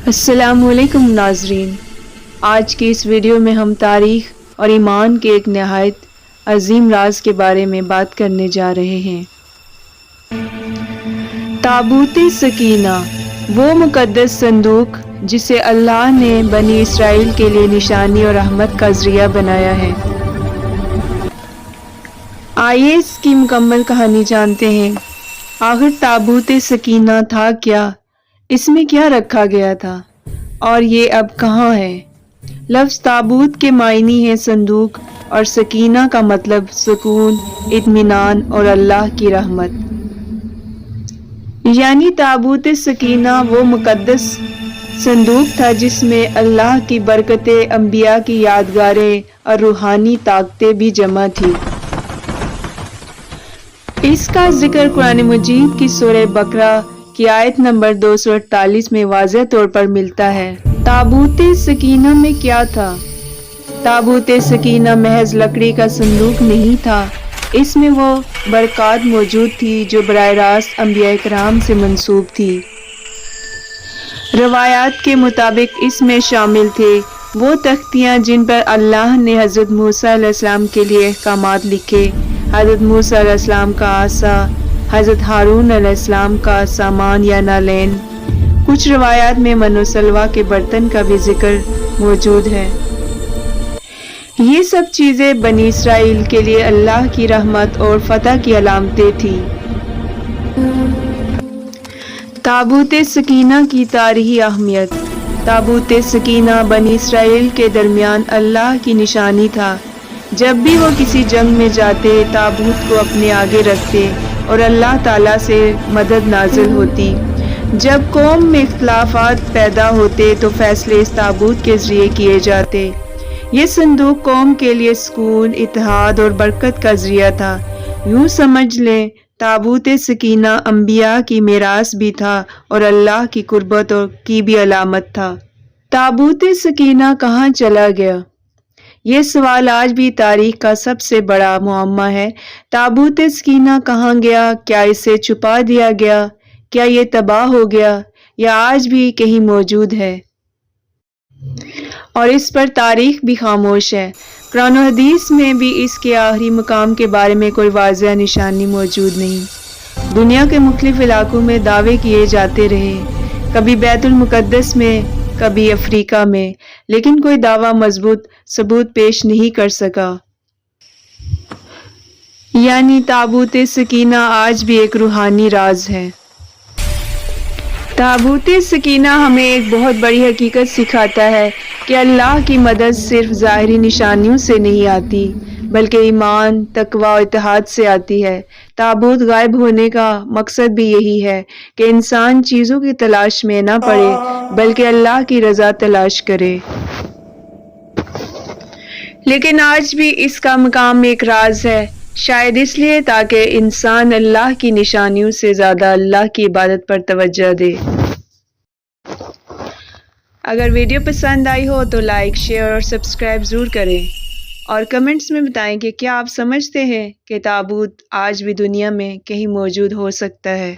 السلام علیکم ناظرین، آج کی اس ویڈیو میں ہم تاریخ اور ایمان کے ایک نہایت عظیم راز کے بارے میں بات کرنے جا رہے ہیں۔ تابوت سکینہ، وہ مقدس صندوق جسے اللہ نے بنی اسرائیل کے لیے نشانی اور رحمت کا ذریعہ بنایا ہے۔ آئیے اس کی مکمل کہانی جانتے ہیں۔ آخر تابوت سکینہ تھا کیا؟ اس میں کیا رکھا گیا تھا اور یہ اب کہاں ہے؟ لفظ تابوت کے معنی ہے صندوق اور سکینہ کا مطلب سکون، اطمینان اور اللہ کی رحمت۔ یعنی تابوت سکینہ وہ مقدس صندوق تھا جس میں اللہ کی برکتیں، انبیاء کی یادگاریں اور روحانی طاقتیں بھی جمع تھی۔ اس کا ذکر قرآن مجید کی سورہ بقرہ کی آیت نمبر 248 میں واضح طور پر ملتا ہے۔ تابوت سکینہ میں کیا تھا؟ تابوت سکینہ محض لکڑی کا صندوق نہیں تھا، اس میں وہ برکات موجود تھی جو براہ راست انبیاء کرام سے منسوب تھی۔ روایات کے مطابق اس میں شامل تھے وہ تختیاں جن پر اللہ نے حضرت موسیٰ علیہ السلام کے لیے احکامات لکھے، حضرت موسیٰ علیہ السلام کا عصا، حضرت ہارون علیہ السلام کا سامان یا نالین۔ کچھ روایات میں من و سلوہ کے برتن کا بھی ذکر موجود ہے۔ یہ سب چیزیں بنی اسرائیل کے لیے اللہ کی رحمت اور فتح کی علامتیں تھیں۔ تابوت سکینہ کی تاریخی اہمیت۔ تابوت سکینہ بنی اسرائیل کے درمیان اللہ کی نشانی تھا۔ جب بھی وہ کسی جنگ میں جاتے، تابوت کو اپنے آگے رکھتے اور اللہ تعالیٰ سے مدد نازل ہوتی۔ جب قوم میں اختلافات پیدا ہوتے تو فیصلے اس تابوت کے ذریعے کیے جاتے۔ یہ صندوق قوم کے لیے سکون، اتحاد اور برکت کا ذریعہ تھا۔ یوں سمجھ لیں تابوت سکینہ انبیاء کی میراث بھی تھا اور اللہ کی قربت کی بھی علامت تھا۔ تابوت سکینہ کہاں چلا گیا؟ یہ سوال آج بھی تاریخ کا سب سے بڑا معمہ ہے۔ تابوت سکینہ کہاں گیا؟ کیا اسے چھپا دیا گیا؟ کیا یہ تباہ ہو گیا یا آج بھی کہیں موجود ہے؟ اور اس پر تاریخ بھی خاموش ہے۔ قرآن و حدیث میں بھی اس کے آخری مقام کے بارے میں کوئی واضح نشانی موجود نہیں۔ دنیا کے مختلف علاقوں میں دعوے کیے جاتے رہے، کبھی بیت المقدس میں، کبھی افریقہ میں، لیکن کوئی دعویٰ مضبوط ثبوت پیش نہیں کر سکا۔ یعنی تابوت سکینہ آج بھی ایک روحانی راز ہے۔ تابوت سکینہ ہمیں ایک بہت بڑی حقیقت سکھاتا ہے کہ اللہ کی مدد صرف ظاہری نشانیوں سے نہیں آتی، بلکہ ایمان، تقوی اور اتحاد سے آتی ہے۔ تابوت غائب ہونے کا مقصد بھی یہی ہے کہ انسان چیزوں کی تلاش میں نہ پڑے بلکہ اللہ کی رضا تلاش کرے۔ لیکن آج بھی اس کا مقام ایک راز ہے، شاید اس لیے تاکہ انسان اللہ کی نشانیوں سے زیادہ اللہ کی عبادت پر توجہ دے۔ اگر ویڈیو پسند آئی ہو تو لائک، شیئر اور سبسکرائب ضرور کریں، اور کمنٹس میں بتائیں کہ کیا آپ سمجھتے ہیں کہ تابوت آج بھی دنیا میں کہیں موجود ہو سکتا ہے۔